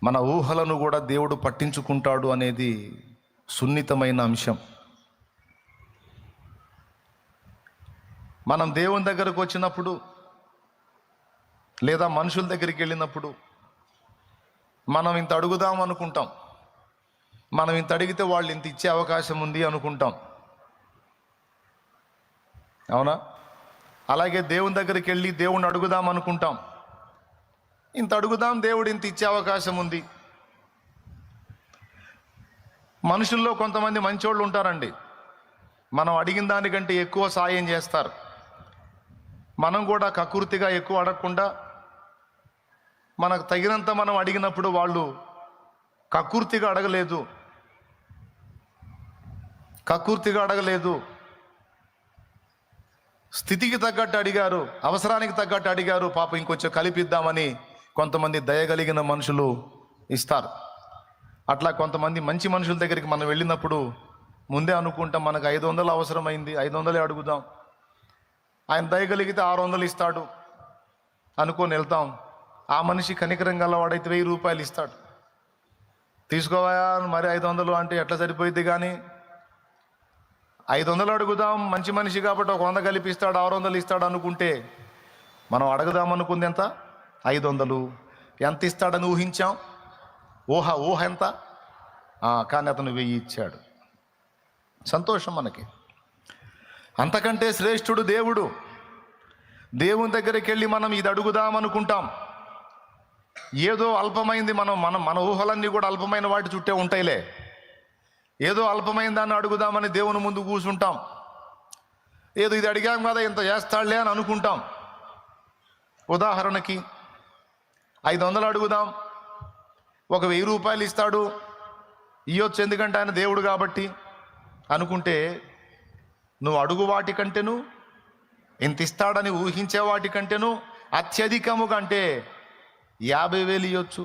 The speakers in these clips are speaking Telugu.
మన ఊహలను కూడా దేవుడు పట్టించుకుంటాడు అనేది సున్నితమైన అంశం. మనం దేవుని దగ్గరకు వచ్చినప్పుడు లేదా మనుషుల దగ్గరికి వెళ్ళినప్పుడు మనం ఇంత అడుగుదాం అనుకుంటాం, మనం ఇంత అడిగితే వాళ్ళు ఇంత ఇచ్చే అవకాశం ఉంది అనుకుంటాం, అవునా? అలాగే దేవుని దగ్గరికి వెళ్ళి దేవుణ్ణి అడుగుదాం అనుకుంటాం, ఇంత అడుగుదాం దేవుడు ఇంత ఇచ్చే అవకాశం ఉంది. మనుషుల్లో కొంతమంది మంచోళ్ళు ఉంటారండి, మనం అడిగిన దానికంటే ఎక్కువ సాయం చేస్తారు. మనం కూడా కకృతిగా ఎక్కువ అడగకుండా మనకు తగినంత మనం అడిగినప్పుడు వాళ్ళు కకృతిగా అడగలేదు, స్థితికి తగ్గట్టు అడిగారు, అవసరానికి తగ్గట్టు అడిగారు. పాపం ఇంకొంచెం కలిపిద్దామని కొంతమంది దయగలిగిన మనుషులు ఇస్తారు. అట్లా కొంతమంది మంచి మనుషుల దగ్గరికి మనం వెళ్ళినప్పుడు ముందే అనుకుంటాం, మనకు 500 అవసరమైంది, 500 అడుగుదాం, ఆయన దయగలిగితే 600 ఇస్తాడు అనుకొని వెళ్తాం. ఆ మనిషి కనికరం గలవాడైతే 1000 రూపాయలు ఇస్తాడు. తీసుకోవా మరి 500 అంటే ఎట్లా సరిపోయింది? కానీ 500 అడుగుదాం, మంచి మనిషి కాబట్టి ఒక 100 కలిపిస్తాడు, 600 ఇస్తాడు అనుకుంటే మనం అడుగుదాం అనుకుంది ఎంత? 500. ఎంత ఇస్తాడని ఊహించాం, ఊహ ఎంత? కానీ అతను 1000 ఇచ్చాడు. సంతోషం మనకి. అంతకంటే శ్రేష్ఠుడు దేవుడు. దేవుని దగ్గరికి వెళ్ళి మనం ఇది అడుగుదాం అనుకుంటాం, ఏదో అల్పమైంది, మన ఊహలన్నీ కూడా అల్పమైన వాటి చుట్టే ఉంటాయిలే, ఏదో అల్పమైన దాన్ని అడుగుదామని దేవుని ముందు కూర్చుంటాం. ఏదో ఇది అడిగాం కదా ఇంత చేస్తాడులే అని అనుకుంటాం. ఉదాహరణకి 500 అడుగుదాం, ఒక 1000 రూపాయలు ఇస్తాడు, ఇవ్వచ్చు ఎందుకంటే ఆయన దేవుడు కాబట్టి అనుకుంటే, నువ్వు అడుగు వాటికంటేను, ఇంత ఇస్తాడని ఊహించే వాటికంటేను అత్యధికముగా అంటే 50,000 ఇవ్వచ్చు,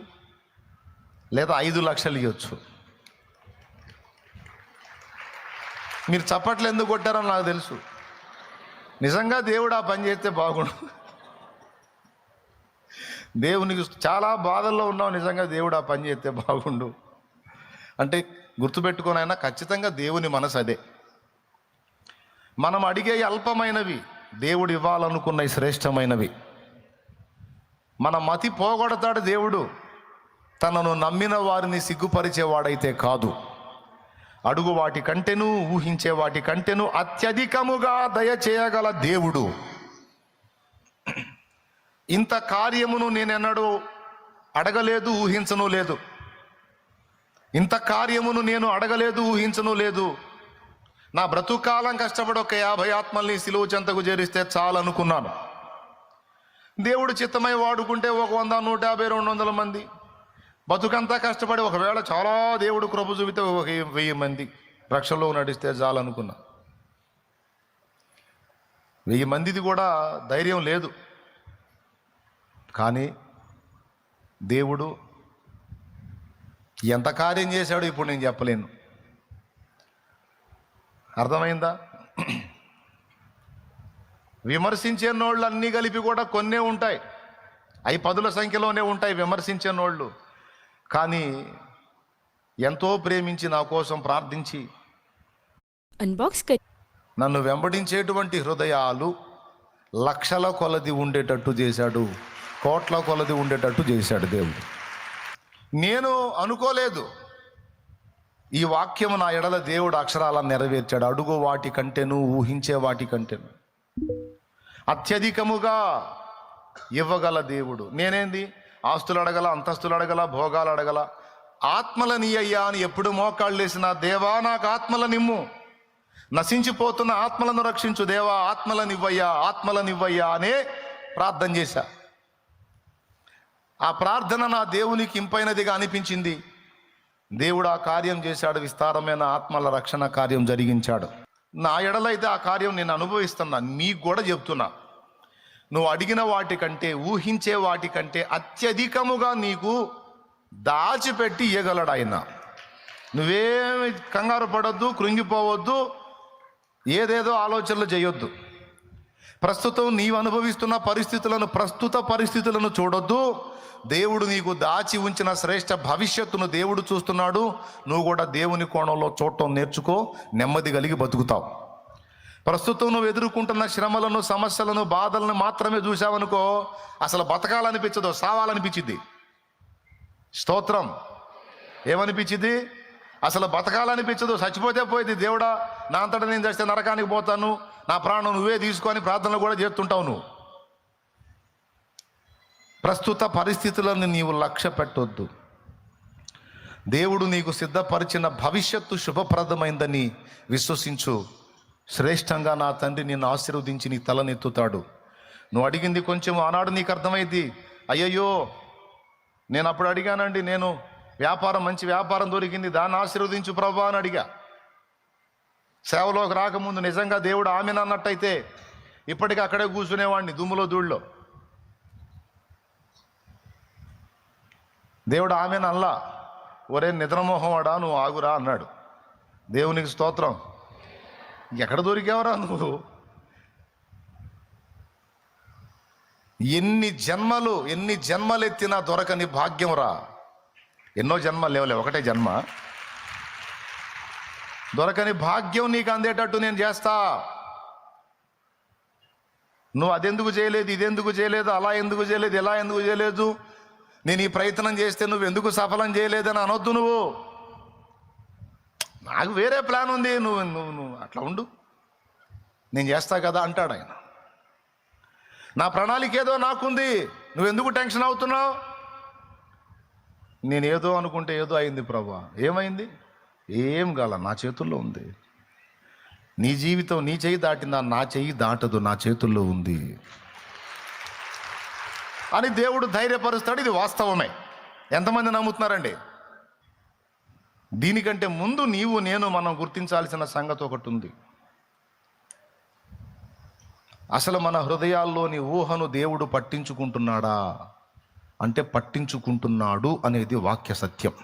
లేదా 5 లక్షలు ఇవ్వచ్చు. మీరు చప్పట్లు ఎందుకు కొట్టారని నాకు తెలుసు. నిజంగా దేవుడు ఆ పని చేస్తే బాగుండు. దేవునికి చాలా బాధల్లో ఉన్నావు, నిజంగా దేవుడు ఆ పని చేస్తే బాగుండు అంటే గుర్తుపెట్టుకోనైనా ఖచ్చితంగా దేవుని మనసు అదే. మనం అడిగే అల్పమైనవి దేవుడు ఇవ్వాలనుకున్న శ్రేష్టమైనవి. మన మతి పోగొడతాడు దేవుడు, తనను నమ్మిన వారిని సిగ్గుపరిచేవాడైతే కాదు. అడుగు వాటి కంటేను, ఊహించే వాటి కంటేను అత్యధికముగా దయచేయగల దేవుడు. ఇంత కార్యమును నేనెన్నడూ అడగలేదు, ఊహించను లేదు. ఇంత కార్యమును నేను అడగలేదు, ఊహించను లేదు. నా బ్రతుకాలం కష్టపడి ఒక 50 ఆత్మల్ని సిలువ చెంతకు చేరిస్తే చాలనుకున్నాను. దేవుడు చిత్తమై వాడుకుంటే ఒక 100, 150, 200 మంది, బతుకంతా కష్టపడి ఒకవేళ చాలా దేవుడు కృప చూపితే ఒక 1000 మంది రక్షణలో నడిస్తే చాలనుకున్నా. 1000 మందిది కూడా ధైర్యం లేదు. కానీ దేవుడు ఎంత కార్యం చేశాడో ఇప్పుడు నేను చెప్పలేను. అర్థమైందా? విమర్శించే నోళ్ళు అన్నీ కలిపి కూడా కొన్నే ఉంటాయి, అవి 10ల సంఖ్యలోనే ఉంటాయి విమర్శించే నోళ్ళు. కానీ ఎంతో ప్రేమించి నా కోసం ప్రార్థించి నన్ను వెంబడించేటువంటి హృదయాలు లక్షల కొలది ఉండేటట్టు చేశాడు, కోట్ల కొలది ఉండేటట్టు చేశాడు దేవుడు. నేను అనుకోలేదు ఈ వాక్యము నా ఎడల దేవుడు అక్షరాలను నెరవేర్చాడు. అడుగు వాటి కంటేను, ఊహించే వాటి కంటేను అత్యధికముగా ఇవ్వగల దేవుడు. నేనేంది ఆస్తులు అడగల, అంతస్తులు అడగల, భోగాలు అడగల, ఆత్మలని అయ్యా అని ఎప్పుడు మోకాళ్ళు వేసిన, దేవా నాకు ఆత్మల నిమ్ము, నశించిపోతున్న ఆత్మలను రక్షించు దేవా, ఆత్మలనివ్వయ్యా అనే ప్రార్థన చేశా. ఆ ప్రార్థన నా దేవునికి ఇంపైనదిగా అనిపించింది. దేవుడు ఆ కార్యం చేశాడు, విస్తారమైన ఆత్మల రక్షణ కార్యం జరిగించాడు. నా ఎడలైతే ఆ కార్యం నేను అనుభవిస్తున్నా. మీకు కూడా చెప్తున్నా, నువ్వు అడిగిన వాటికంటే, ఊహించే వాటికంటే అత్యధికముగా నీకు దాచిపెట్టి ఇయ్యగలడు ఆయన. నువ్వేమి కంగారు పడొద్దు, కృంగిపోవద్దు, ఏదేదో ఆలోచనలు చేయొద్దు. ప్రస్తుతం నీవు అనుభవిస్తున్న ప్రస్తుత పరిస్థితులను చూడొద్దు. దేవుడు నీకు దాచి ఉంచిన శ్రేష్ఠ భవిష్యత్తును దేవుడు చూస్తున్నాడు. నువ్వు కూడా దేవుని కోణంలో చూడటం నేర్చుకో, నెమ్మది కలిగి బతుకుతావు. ప్రస్తుతం నువ్వు ఎదుర్కొంటున్న శ్రమలను, సమస్యలను, బాధలను మాత్రమే చూసావనుకో, అసలు బతకాలనిపించదు, సావాలనిపించింది. స్తోత్రం. ఏమనిపించింది? అసలు బతకాలనిపించదు. చచ్చిపోతే పోయింది. దేవుడా, నా అంతటా నేను చేస్తే నరకానికి పోతాను, నా ప్రాణం నువ్వే తీసుకొని ప్రార్థనలు కూడా చేస్తుంటావు. నువ్వు ప్రస్తుత పరిస్థితులను నీవు లక్ష్య పెట్టొద్దు. దేవుడు నీకు సిద్ధపరిచిన భవిష్యత్తు శుభప్రదమైందని విశ్వసించు. శ్రేష్టంగా నా తండ్రి నిన్ను ఆశీర్వదించి నీ తలనెత్తుతాడు. నువ్వు అడిగింది కొంచెం ఆనాడు నీకు అర్థమైంది. అయ్యయ్యో, నేను అప్పుడు అడిగానండి, నేను మంచి వ్యాపారం దొరికింది, దాన్ని ఆశీర్వదించు ప్రభా అని అడిగా. సేవలోకి రాకముందు నిజంగా దేవుడు ఆమెను అన్నట్టయితే ఇప్పటికీ అక్కడే కూర్చునేవాడిని, దుమ్ములో ధూళ్ళలో. దేవుడు ఆమెను అల్లా, ఒరే నిద్రమోహంవాడా నువ్వు ఆగురా అన్నాడు. దేవునికి స్తోత్రం. ఎక్కడ దొరికేవరా నువ్వు? ఎన్ని జన్మలు ఎత్తినా దొరకని భాగ్యం రా. ఎన్నో జన్మలు లేవలే, ఒకటే జన్మ. దొరకని భాగ్యం నీకు అందేటట్టు నేను చేస్తా. నువ్వు అదెందుకు చేయలేదు, ఇదెందుకు చేయలేదు, అలా ఎందుకు చేయలేదు, ఇలా ఎందుకు చేయలేదు, నేను ఈ ప్రయత్నం చేస్తే నువ్వు ఎందుకు సఫలం చేయలేదని అనొద్దు. నువ్వు నాకు వేరే ప్లాన్ ఉంది, నువ్వు నువ్వు నువ్వు అట్లా ఉండు, నేను చేస్తా కదా అంటాడు ఆయన. నా ప్రణాళిక ఏదో నాకుంది, నువ్వెందుకు టెన్షన్ అవుతున్నావు? నేను ఏదో అనుకుంటే ఏదో అయింది ప్రభా. ఏమైంది? ఏం కాల, నా చేతుల్లో ఉంది. నీ జీవితం నీ చెయ్యి దాటిందా? నా చెయ్యి దాటదు, నా చేతుల్లో ఉంది అని దేవుడు ధైర్యపరుస్తాడు. ఇది వాస్తవమే. ఎంతమంది నమ్ముతున్నారండి? దీనికంటే ముందు నీవు నేను మనం గుర్తించాల్సిన సంగతి ఒకటి ఉంది. అసలు మన హృదయాల్లోని ఊహను దేవుడు పట్టించుకుంటున్నాడా అంటే పట్టించుకుంటున్నాడు అనేది వాక్య సత్యం.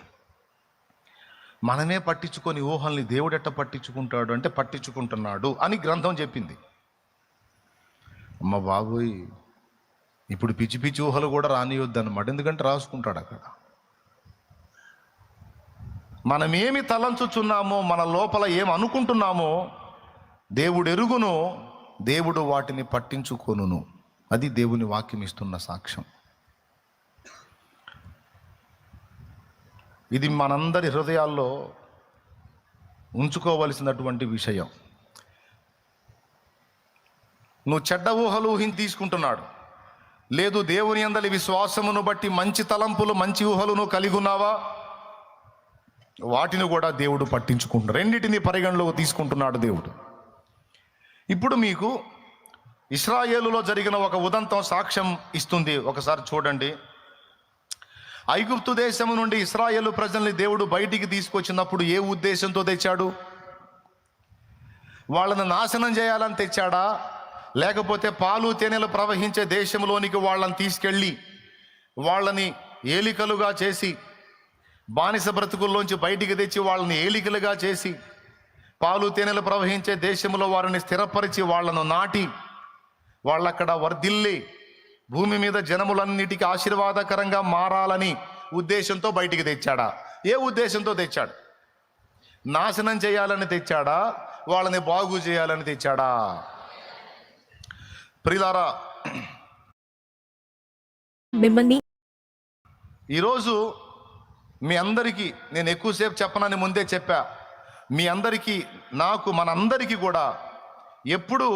మనమే పట్టించుకొని ఊహల్ని దేవుడు ఎట్ట పట్టించుకుంటాడు అంటే పట్టించుకుంటున్నాడు అని గ్రంథం చెప్పింది. అమ్మ బాబోయ్, ఇప్పుడు పిచ్చి పిచ్చి ఊహలు కూడా రానియొద్దు అన్నమాట. ఎందుకంటే రాసుకుంటాడు అక్కడ. మనమేమి తలంచుచున్నామో, మన లోపల ఏం అనుకుంటున్నామో దేవుడు ఎరుగును, దేవుడు వాటిని పట్టించుకొనును. అది దేవుని వాక్యం ఇస్తున్న సాక్ష్యం. ఇది మనందరి హృదయాల్లో ఉంచుకోవలసినటువంటి విషయం. నువ్వు చెడ్డ ఊహలు తీసుకుంటున్నాడు, లేదు దేవుని యందలి విశ్వాసమును బట్టి మంచి తలంపులు, మంచి ఊహలను కలిగి ఉన్నావా, వాటిని కూడా దేవుడు పట్టించుకుంటున్నాడు. రెండింటిని పరిగణలోకి తీసుకుంటున్నాడు దేవుడు. ఇప్పుడు మీకు ఇశ్రాయేలులో జరిగిన ఒక ఉదంతం సాక్ష్యం ఇస్తుంది. ఒకసారి చూడండి. ఐగుప్తు దేశము నుండి ఇశ్రాయేలు ప్రజల్ని దేవుడు బయటికి తీసుకొచ్చినప్పుడు ఏ ఉద్దేశంతో తెచ్చాడు? వాళ్ళని నాశనం చేయాలని తెచ్చాడా, లేకపోతే పాలు తేనెలు ప్రవహించే దేశంలోనికి వాళ్ళని తీసుకెళ్ళి వాళ్ళని ఏలికలుగా చేసి, బానిస బ్రతుకుల్లోంచి బయటికి తెచ్చి వాళ్ళని ఏలికలుగా చేసి, పాలు తేనెలు ప్రవహించే దేశంలో వారిని స్థిరపరిచి వాళ్ళను నాటి వాళ్ళక్కడ వర్ధిల్లి భూమి మీద జనములన్నిటికీ ఆశీర్వాదకరంగా మారాలని ఉద్దేశంతో బయటికి తెచ్చాడా? ఏ ఉద్దేశంతో తెచ్చాడు? నాశనం చేయాలని తెచ్చాడా, వాళ్ళని బాగు చేయాలని తెచ్చాడా? ప్రియులారా, మిమ్మల్ని ఈరోజు మీ అందరికీ నేను ఎక్కువసేపు చెప్పనని ముందే చెప్పా. మీ అందరికీ, నాకు, మనందరికీ కూడా ఎప్పుడు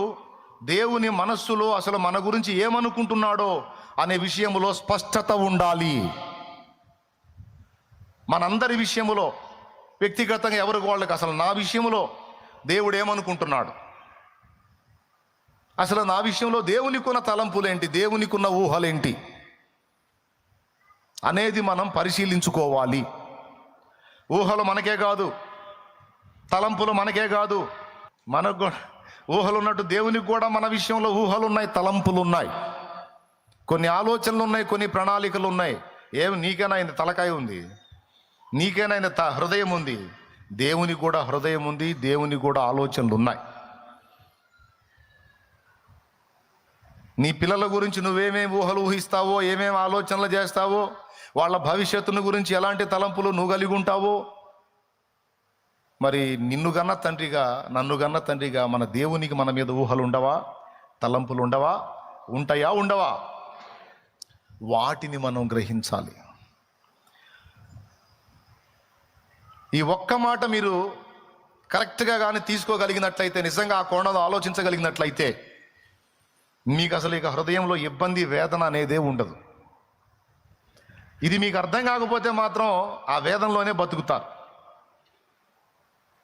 దేవుని మనస్సులో అసలు మన గురించి ఏమనుకుంటున్నాడో అనే విషయంలో స్పష్టత ఉండాలి. మనందరి విషయములో, వ్యక్తిగతంగా ఎవరికి వాళ్ళకి అసలు నా విషయంలో దేవుడు ఏమనుకుంటున్నాడు, అసలు నా విషయంలో దేవునికున్న తలంపులేంటి, దేవునికున్న ఊహలేంటి అనేది మనం పరిశీలించుకోవాలి. ఊహలు మనకే కాదు, తలంపులు మనకే కాదు, మనకు కూడా ఊహలు ఉన్నట్టు దేవునికి కూడా మన విషయంలో ఊహలు ఉన్నాయి, తలంపులు ఉన్నాయి, కొన్ని ఆలోచనలు ఉన్నాయి, కొన్ని ప్రణాళికలు ఉన్నాయి. ఏమి నీకైనా ఆయన తలకాయ ఉంది, నీకైనా ఆయన హృదయం ఉంది. దేవునికి కూడా హృదయం ఉంది, దేవునికి కూడా ఆలోచనలు ఉన్నాయి. నీ పిల్లల గురించి నువ్వేమేమి ఊహలు ఊహిస్తావో, ఏమేమి ఆలోచనలు చేస్తావో, వాళ్ళ భవిష్యత్తును గురించి ఎలాంటి తలంపులు నువ్వు కలిగి ఉంటావో, మరి నిన్ను గన్న తండ్రిగా, నన్ను గన్న తండ్రిగా మన దేవునికి మన మీద ఊహలు ఉండవా? తలంపులు ఉండవా? ఉంటాయా? ఉండవా? వాటిని మనం గ్రహించాలి. ఈ ఒక్క మాట మీరు కరెక్ట్గా కానీ తీసుకోగలిగినట్లయితే, నిజంగా ఆ కోణంలో ఆలోచించగలిగినట్లయితే, మీకు అసలు ఇక హృదయంలో ఇబ్బంది, వేదన అనేదే ఉండదు. ఇది మీకు అర్థం కాకపోతే మాత్రం ఆ వేదనలోనే బతుకుతారు.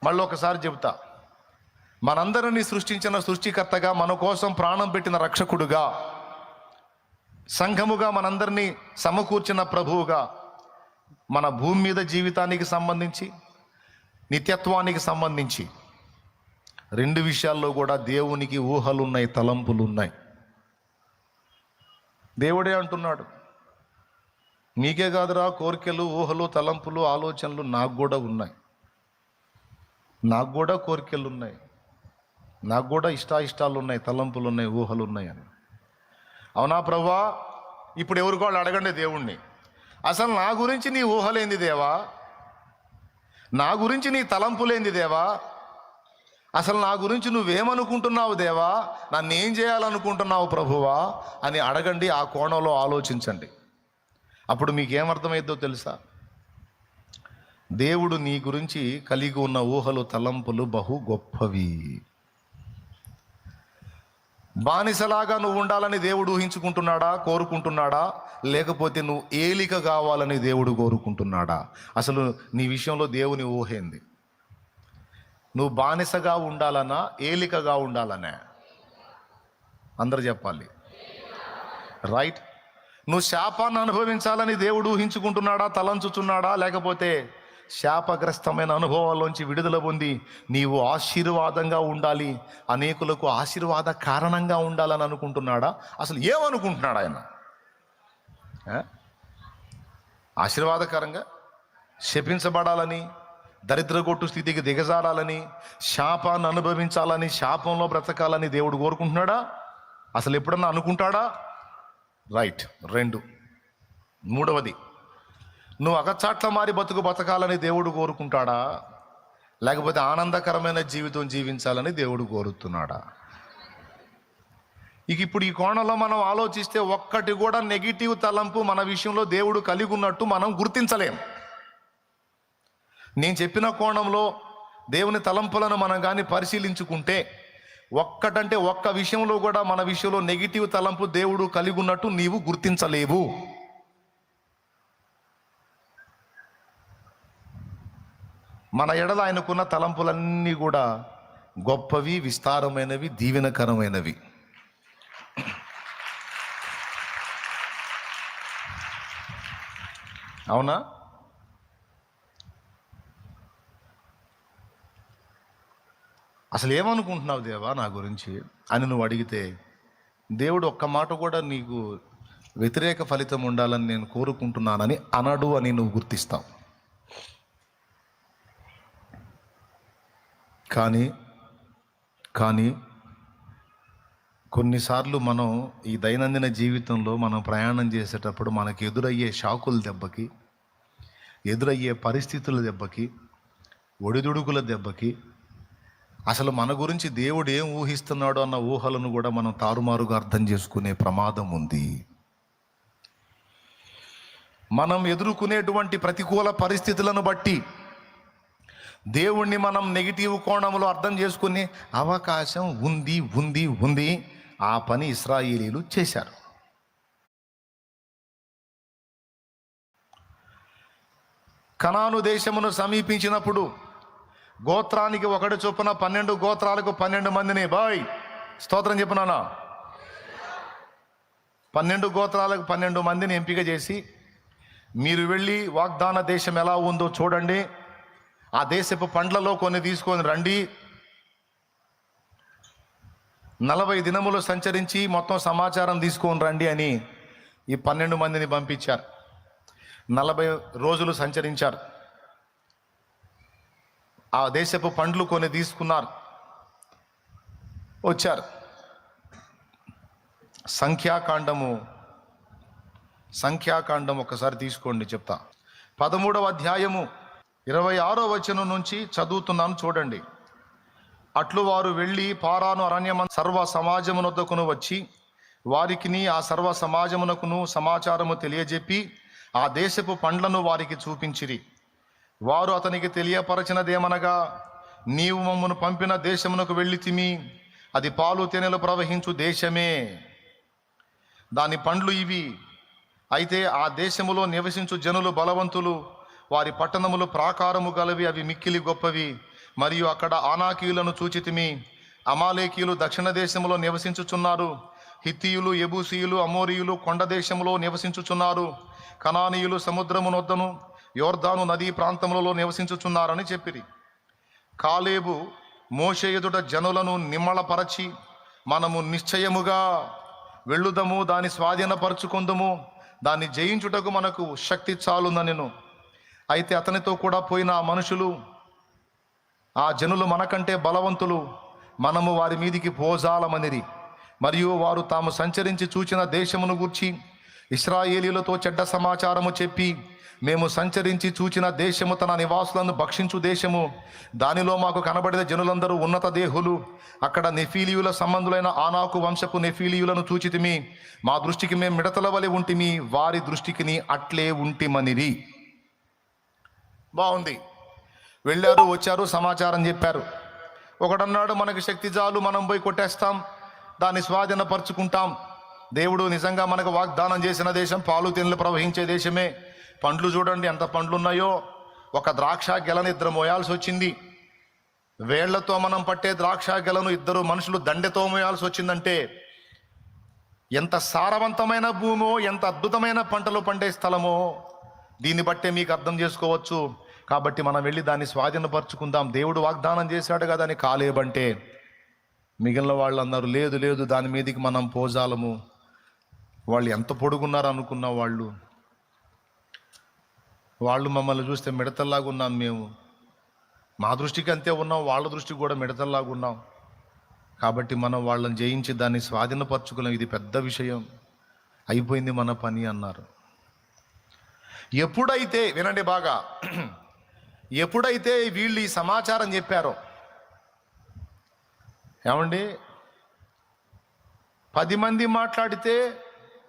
మళ్ళీ ఒకసారి చెబుతా, మనందరినీ సృష్టించిన సృష్టికర్తగా, మన కోసం ప్రాణం పెట్టిన రక్షకుడుగా, సంఘముగా మనందరినీ సమకూర్చిన ప్రభువుగా, మన భూమి మీద జీవితానికి సంబంధించి, నిత్యత్వానికి సంబంధించి రెండు విషయాల్లో కూడా దేవునికి ఊహలున్నాయి, తలంపులున్నాయి. దేవుడే అంటున్నాడు, నీకే కాదురా కోరికలు, ఊహలు, తలంపులు, ఆలోచనలు నాకు కూడా ఉన్నాయి, నాకు కూడా కోరికలు ఉన్నాయి, నాకు కూడా ఇష్టాలు ఉన్నాయి, తలంపులు ఉన్నాయి, ఊహలు ఉన్నాయి అని. అవునా ప్రభువా? ఇప్పుడు ఎవరికి వాళ్ళు అడగండి దేవుణ్ణి, అసలు నా గురించి నీ ఊహలేంది దేవా? నా గురించి నీ తలంపులేంది దేవా? అసలు నా గురించి నువ్వేమనుకుంటున్నావు దేవా? నన్ను ఏం చేయాలనుకుంటున్నావు ప్రభువా అని అడగండి. ఆ కోణంలో ఆలోచించండి. అప్పుడు మీకేమర్థమైద్దో తెలుసా? దేవుడు నీ గురించి కలిగి ఉన్న ఊహలు, తలంపులు బహు గొప్పవి. బానిసలాగా నువ్వు ఉండాలని దేవుడు ఊహించుకుంటున్నాడా, కోరుకుంటున్నాడా? లేకపోతే నువ్వు ఏలిక కావాలని దేవుడు కోరుకుంటున్నాడా? అసలు నీ విషయంలో దేవుని ఊహేంది? నువ్వు బానిసగా ఉండాలనా, ఏలికగా ఉండాలనే? అందరు చెప్పాలి. రైట్. నువ్వు శాపాన్ని అనుభవించాలని దేవుడు ఊహించుకుంటున్నాడా, తలంచుచున్నాడా? లేకపోతే శాపగ్రస్తమైన అనుభవాల్లోంచి విడుదల పొంది నీవు ఆశీర్వాదంగా ఉండాలి, అనేకులకు ఆశీర్వాద కారణంగా ఉండాలని అనుకుంటున్నాడా? అసలు ఏమనుకుంటున్నాడు ఆయన? ఆశీర్వాదకరంగా శపించబడాలని, దరిద్రగొట్టు స్థితికి దిగజారాలని, శాపాన్ని అనుభవించాలని, శాపంలో బ్రతకాలని దేవుడు కోరుకుంటున్నాడా? అసలు ఎప్పుడన్నా అనుకుంటాడా? రైట్. 2. మూడవది, నువ్వు అగచాట్ల మారి బతకాలని దేవుడు కోరుకుంటాడా? లేకపోతే ఆనందకరమైన జీవితం జీవించాలని దేవుడు కోరుతున్నాడా? ఇప్పుడు ఈ కోణంలో మనం ఆలోచిస్తే ఒక్కటి కూడా నెగిటివ్ తలంపు మన విషయంలో దేవుడు కలిగి ఉన్నట్టు మనం గుర్తించలేం. నేను చెప్పిన కోణంలో దేవుని తలంపులను మనం కానీ పరిశీలించుకుంటే, ఒక్కటంటే ఒక్క విషయంలో కూడా మన విషయంలో నెగిటివ్ తలంపు దేవుడు కలిగి ఉన్నట్టు నీవు గుర్తించలేవు. మన ఎడల ఆయనకున్న తలంపులన్నీ కూడా గొప్పవి, విస్తారమైనవి, దీవెనకరమైనవి. అవునా? అసలు ఏమనుకుంటున్నావు దేవా నా గురించి అని నువ్వు అడిగితే, దేవుడు ఒక్క మాట కూడా నీకు వ్యతిరేక ఫలితం ఉండాలని నేను కోరుకుంటున్నానని అనడు అని నువ్వు గుర్తిస్తావు. కానీ కొన్నిసార్లు మనం ఈ దైనందిన జీవితంలో మనం ప్రయాణం చేసేటప్పుడు మనకు ఎదురయ్యే షాకుల దెబ్బకి, ఎదురయ్యే పరిస్థితుల దెబ్బకి, ఒడిదుడుకుల దెబ్బకి అసలు మన గురించి దేవుడు ఏం ఊహిస్తున్నాడు అన్న ఊహలను కూడా మనం తారుమారుగా అర్థం చేసుకునే ప్రమాదం ఉంది. మనం ఎదుర్కొనేటువంటి ప్రతికూల పరిస్థితులను బట్టి దేవుణ్ణి మనం నెగిటివ్ కోణంలో అర్థం చేసుకునే అవకాశం ఉంది. ఆ పని ఇశ్రాయేలీలు చేశారు. కనాను దేశమును సమీపించినప్పుడు గోత్రానికి ఒకటి చొప్పున 12 గోత్రాలకు 12 మందిని స్తోత్రం చెప్పినానా 12 గోత్రాలకు 12 మందిని ఎంపిక చేసి, మీరు వెళ్ళి వాగ్దాన దేశం ఎలా ఉందో చూడండి, ఆ దేశపు పండ్లలో కొన్ని తీసుకొని రండి, 40 దినములు సంచరించి మొత్తం సమాచారం తీసుకొని రండి అని ఈ 12 మందిని పంపించారు. 40 రోజులు సంచరించారు. ఆ దేశపు పండ్లు కొన్ని తీసుకున్నారు, వచ్చారు. సంఖ్యాకాండం ఒకసారి తీసుకోండి, చెప్తా. 13వ అధ్యాయము 26వ వచనం నుంచి చదువుతున్నాను, చూడండి. అట్లు వారు వెళ్ళి పారాను అరణ్యమందు సర్వ సమాజమునొద్దకును వచ్చి వారికిని ఆ సర్వ సమాజమునకును సమాచారము తెలియజెప్పి ఆ దేశపు పండ్లను వారికి చూపించిరి. వారు అతనికి తెలియపరచినదేమనగా, నీవు మమ్మను పంపిన దేశమునకు వెళ్ళితిమి, అది పాలు తేనెలు ప్రవహించు దేశమే, దాని పండ్లు ఇవి. అయితే ఆ దేశములో నివసించు జనులు బలవంతులు, వారి పట్టణములు ప్రాకారము గలవి, అవి మిక్కిలి గొప్పవి. మరియు అక్కడ ఆనాకీయులను చూచితిమి. అమాలేకీయులు దక్షిణ దేశములో నివసించుచున్నారు. హిత్తీయులు, యెబూసీయులు, అమోరీయులు కొండ దేశములో నివసించుచున్నారు. కనానీయులు సముద్రమునొద్దను యోర్దాను నదీ ప్రాంతములలో నివసించుచున్నారని చెప్పిరి. కాలేబు మోషే ఎదుట జనులను నిమ్మళపరచి, మనము నిశ్చయముగా వెళ్ళుదము, దాని స్వాధీనపరచుకుందుము, దాన్ని జయించుటకు మనకు శక్తి చాలుననెను. అయితే అతనితో కూడా పోయిన ఆ మనుషులు, ఆ జనులు మనకంటే బలవంతులు, మనము వారి మీదికి పోజాలమనిరి. మరియు వారు తాము సంచరించి చూచిన దేశమును గూర్చి ఇశ్రాయేలీయులతో చెడ్డ సమాచారము చెప్పి, మేము సంచరించి చూచిన దేశము తన నివాసులను భక్షించు దేశము, దానిలో మాకు కనబడిన జనులందరూ ఉన్నత దేహులు. అక్కడ నెఫీలీయుల సంబంధులైన ఆనాకు వంశపు నెఫీలీయులను చూచితిమి. మా దృష్టికి మేము మిడతల వలె ఉంటిమి, వారి దృష్టికి అట్లే ఉంటిమనిరి. బాగుంది. వెళ్ళారు, వచ్చారు, సమాచారం చెప్పారు. ఒకడన్నాడు, మనకి శక్తి చాలు, మనం పోయి కొట్టేస్తాం, దాన్ని స్వాధీనపరుచుకుంటాం. దేవుడు నిజంగా మనకు వాగ్దానం చేసిన దేశం పాలు తేనెలు ప్రవహించే దేశమే. పండ్లు చూడండి ఎంత పండ్లు ఉన్నాయో. ఒక ద్రాక్ష గెలను 2 మోయాల్సి వచ్చింది. వేళ్లతో మనం పట్టే ద్రాక్ష గెలను 2 మనుషులు దండెతో మోయాల్సి వచ్చిందంటే ఎంత సారవంతమైన భూమో, ఎంత అద్భుతమైన పంటలు పండే స్థలమో దీన్ని బట్టే మీకు అర్థం చేసుకోవచ్చు. కాబట్టి మనం వెళ్ళి దాన్ని స్వాధీనపరుచుకుందాం. దేవుడు వాగ్దానం చేశాడు కదా అని కాలేబంటే, మిగిలిన వాళ్ళు అన్నారు, లేదు లేదు, దాని మీదకి మనం పోజాలము. వాళ్ళు ఎంత పొడుగున్నారు అనుకున్న వాళ్ళు మమ్మల్ని చూస్తే మిడతల్లాగా ఉన్నాం, మేము మా దృష్టికి అంతే ఉన్నాం, వాళ్ళ దృష్టికి కూడా మిడతల్లాగా ఉన్నాం. కాబట్టి మనం వాళ్ళని జయించి దాన్ని స్వాధీనపరచుకున్నాం, ఇది పెద్ద విషయం, అయిపోయింది మన పని అన్నారు. ఎప్పుడైతే, వినండి బాగా, ఎప్పుడైతే వీళ్ళు ఈ సమాచారం చెప్పారో, ఏమండి, 10 మంది మాట్లాడితే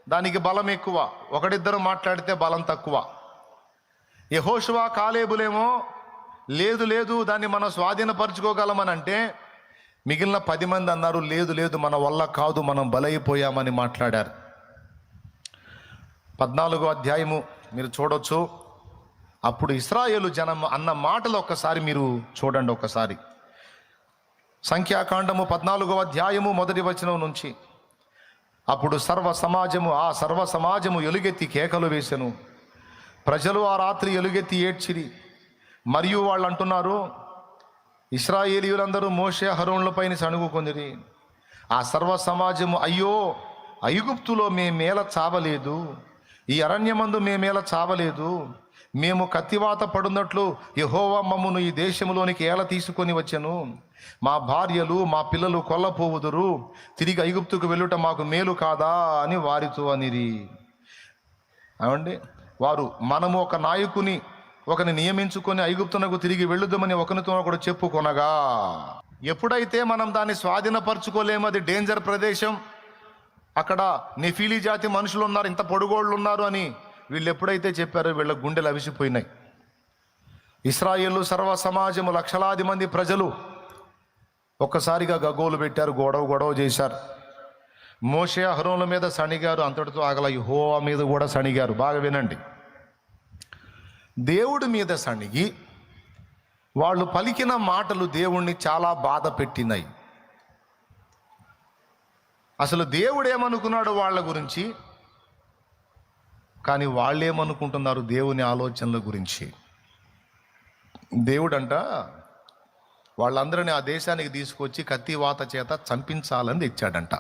దానికి బలం ఎక్కువ, 1-2 మాట్లాడితే బలం తక్కువ. యెహోషువ కాలేబులేమో లేదు లేదు దాన్ని మనం స్వాధీనపరచుకోగలమని అంటే, మిగిలిన 10 మంది అన్నారు, లేదు లేదు మన వల్ల కాదు, మనం బలైపోయామని మాట్లాడారు. 14వ అధ్యాయము మీరు చూడొచ్చు. అప్పుడు ఇశ్రాయేలు జనం అన్న మాటలు ఒక్కసారి మీరు చూడండి. ఒకసారి సంఖ్యాకాండము 14వ అధ్యాయము 1వ వచనం నుంచి. అప్పుడు సర్వ సమాజము ఎలుగెత్తి కేకలు వేసెను. ప్రజలు ఆ రాత్రి ఎలుగెత్తి ఏడ్చిరి. మరియు వాళ్ళు అంటున్నారు, ఇశ్రాయేలీయులందరూ మోషే అహరోనులపైన సణుగుకొందిరి. ఆ సర్వ సమాజము, అయ్యో, ఐగుప్తులో మేమేల చావలేదు, ఈ అరణ్యమందు మేమేల చావలేదు, మేము కత్తివాత పడున్నట్లు యెహోవా మమ్మును ఈ దేశంలోనికి ఏల తీసుకొని వచ్చెను. మా భార్యలు మా పిల్లలు కొల్లపోవుదురు, తిరిగి ఐగుప్తుకు వెళ్ళుట మాకు మేలు కాదా అని వారితో అనిరి. అవండి, వారు మనము ఒక నాయకుని ఒకని నియమించుకొని ఐగుప్తునకు తిరిగి వెళ్ళుదామని ఒకరితో ఒకడు చెప్పుకొనగా, ఎప్పుడైతే మనం దాన్ని స్వాధీనపరచుకోలేము, అది డేంజర్ ప్రదేశం, అక్కడ నెఫీలీ జాతి మనుషులు ఉన్నారు, ఇంత పొడుగోళ్ళు ఉన్నారు అని వీళ్ళు ఎప్పుడైతే చెప్పారో వీళ్ళ గుండెలు అవిసిపోయినాయి. ఇశ్రాయేలు సర్వ సమాజము, లక్షలాది మంది ప్రజలు ఒక్కసారిగా గగ్గోలు పెట్టారు, గొడవ చేశారు. మోషే అహరోనుల మీద సణిగారు, అంతటితో ఆగల, యెహోవా మీద కూడా సణిగారు. బాగా వినండి, దేవుడి మీద సణిగి వాళ్ళు పలికిన మాటలు దేవుణ్ణి చాలా బాధ పెట్టినాయి. అసలు దేవుడు ఏమనుకున్నాడు వాళ్ళ గురించి, కానీ వాళ్ళు ఏమనుకుంటున్నారు దేవుని ఆలోచనల గురించి. దేవుడంట వాళ్ళందరినీ ఆ దేశానికి తీసుకొచ్చి కత్తివాత చేత చంపించాలని తెచ్చాడంట.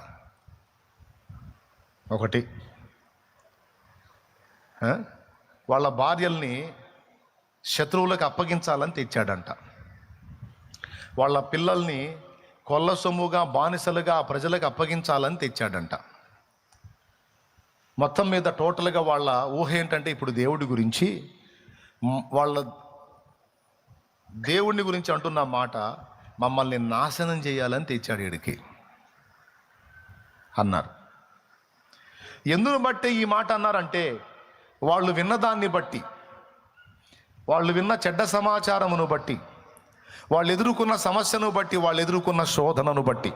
ఒకటి, వాళ్ళ భార్యల్ని శత్రువులకు అప్పగించాలని తెచ్చాడంట. వాళ్ళ పిల్లల్ని కొల్ల సొమ్ముగా బానిసలుగా ప్రజలకు అప్పగించాలని తెచ్చాడంట. మొత్తం మీద టోటల్గా వాళ్ళ ఊహ ఏంటంటే ఇప్పుడు దేవుడి గురించి వాళ్ళ దేవుడిని గురించి అంటున్న మాట, మమ్మల్ని నాశనం చేయాలని తెచ్చాడు ఈడికి అన్నారు. ఎందును బట్టి ఈ మాట అన్నారంటే, వాళ్ళు విన్నదాన్ని బట్టి, వాళ్ళు విన్న చెడ్డ సమాచారమును బట్టి, వాళ్ళు ఎదుర్కొన్న సమస్యను బట్టి, వాళ్ళు ఎదుర్కొన్న శోధనను బట్టి.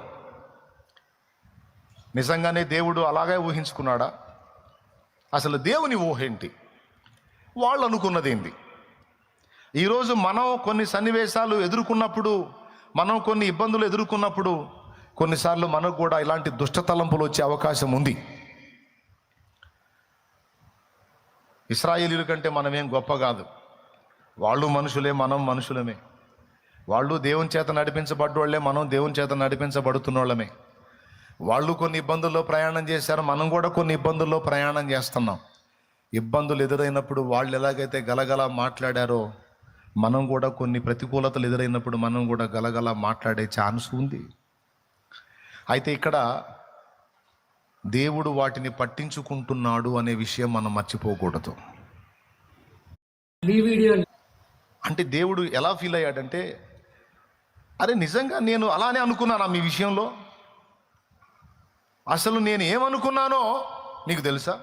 నిజంగానే దేవుడు అలాగే ఊహించుకున్నాడా? అసలు దేవుని ఊహ ఏంటి? వాళ్ళు అనుకున్నది ఏంటి? ఈరోజు మనం కొన్ని సన్నివేశాలు ఎదుర్కొన్నప్పుడు, మనం కొన్ని ఇబ్బందులు ఎదుర్కొన్నప్పుడు, కొన్నిసార్లు మనకు కూడా ఇలాంటి దుష్ట తలంపులు వచ్చే అవకాశం ఉంది. ఇశ్రాయేలీయుల కంటే మనమేం గొప్ప కాదు. వాళ్ళు మనుషులే, మనం మనుషులమే. వాళ్ళు దేవుని చేత నడిపించబడ్డోళ్లే, మనం దేవుని చేత నడిపించబడుతున్నోళ్ళమే. వాళ్ళు కొన్ని ఇబ్బందుల్లో ప్రయాణం చేశారు, మనం కూడా కొన్ని ఇబ్బందుల్లో ప్రయాణం చేస్తున్నాం. ఇబ్బందులు ఎదురైనప్పుడు వాళ్ళు ఎలాగైతే గలగల మాట్లాడారో, మనం కూడా కొన్ని ప్రతికూలతలు ఎదురైనప్పుడు మనం కూడా గలగల మాట్లాడే ఛాన్స్ ఉంది. అయితే ఇక్కడ దేవుడు వాటిని పట్టించుకుంటున్నాడు అనే విషయం మనం మర్చిపోకూడదు. అంటే దేవుడు ఎలా ఫీల్ అయ్యాడంటే, అరే నిజంగా నేను అలానే అనుకున్నానా మీ విషయంలో? అసలు నేను ఏమనుకున్నానో నీకు తెలుసా?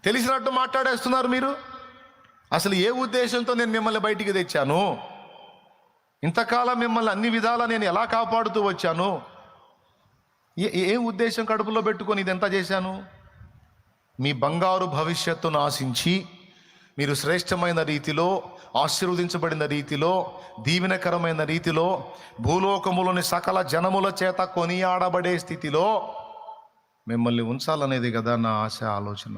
తెలిసినట్టు మాట్లాడేస్తున్నారు మీరు. అసలు ఏ ఉద్దేశంతో నేను మిమ్మల్ని బయటికి తెచ్చాను? ఇంతకాలం మిమ్మల్ని అన్ని విధాలా నేను ఎలా కాపాడుతూ వచ్చాను? ఏ ఉద్దేశం కడుపులో పెట్టుకొని ఇదంతా చేశాను? మీ బంగారు భవిష్యత్తును ఆశించి, మీరు శ్రేష్టమైన రీతిలో, ఆశీర్వదించబడిన రీతిలో, దీవెనకరమైన రీతిలో, భూలోకములోని సకల జనముల చేత కొనియాడబడే స్థితిలో మిమ్మల్ని ఉంచాలనేది కదా నా ఆశ, ఆలోచన.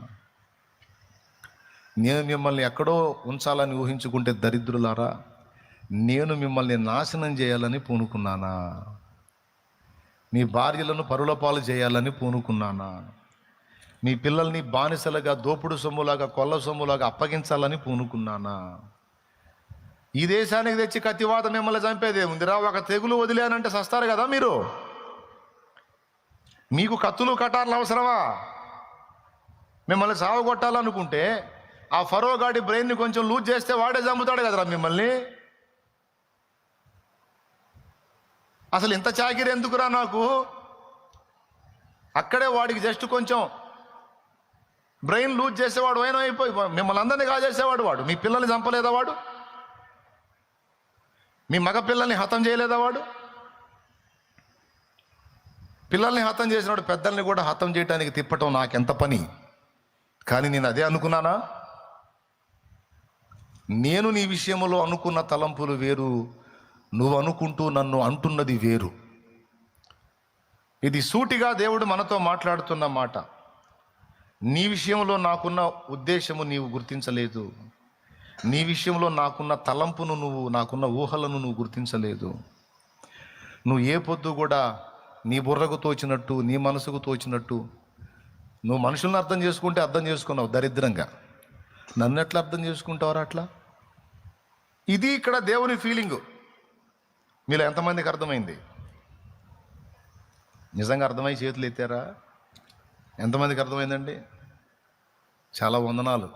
నేను మిమ్మల్ని ఎక్కడో ఉంచాలని ఊహించుకుంటే దరిద్రులారా, నేను మిమ్మల్ని నాశనం చేయాలని పూనుకున్నానా? మీ భార్యలను పరుల పాలు చేయాలని పూనుకున్నానా? మీ పిల్లల్ని బానిసలుగా, దోపుడు సొమ్ములాగా, కొల్ల సొమ్ములాగా అప్పగించాలని పూనుకున్నానా? ఈ దేశానికి తెచ్చి కత్తివాత మిమ్మల్ని చంపేదేముందిరా? ఒక తెగులు వదిలేనంటే సస్తారు కదా మీరు. మీకు కత్తులు కటార్లు అవసరమా? మిమ్మల్ని సావగొట్టాలనుకుంటే ఆ ఫరోగాడి బ్రెయిన్ని కొంచెం లూజ్ చేస్తే వాడే చంపుతాడు కదరా మిమ్మల్ని. అసలు ఇంత చాకిరి ఎందుకురా నాకు? అక్కడే వాడికి జస్ట్ కొంచెం బ్రెయిన్ లూజ్ చేసేవాడు అయినా అయిపోయి మిమ్మల్ని అందరినీ కాజేసేవాడు వాడు. మీ పిల్లల్ని చంపలేదా వాడు? మీ మగ పిల్లల్ని హతం చేయలేదా వాడు? పిల్లల్ని హతం చేసినాడు, పెద్దల్ని కూడా హతం చేయడానికి తిప్పటం నాకెంత పని. కానీ నేను అదే అనుకున్నానా? నేను నీ విషయంలో అనుకున్న తలంపులు వేరు, నువ్వు అనుకుంటూ నన్ను అంటున్నది వేరు. ఇది సూటిగా దేవుడు మనతో మాట్లాడుతున్న మాట. నీ విషయంలో నాకున్న ఉద్దేశము నీవు గుర్తించలేదు. నీ విషయంలో నాకున్న తలంపును నువ్వు, నాకున్న ఊహలను నువ్వు గుర్తించలేదు. నువ్వు ఏ పొద్దు కూడా నీ బుర్రకు తోచినట్టు, నీ మనసుకు తోచినట్టు నువ్వు మనుషులను అర్థం చేసుకుంటే అర్థం చేసుకున్నావు దరిద్రంగా. నన్ను ఎట్లా అర్థం చేసుకుంటావరా అట్లా? ఇది ఇక్కడ దేవుని ఫీలింగు. మీలో ఎంతమందికి అర్థమైంది? నిజంగా అర్థమై చేతులు ఎత్తారా? ఎంతమందికి అర్థమైందండి? చాలా వందనాలు.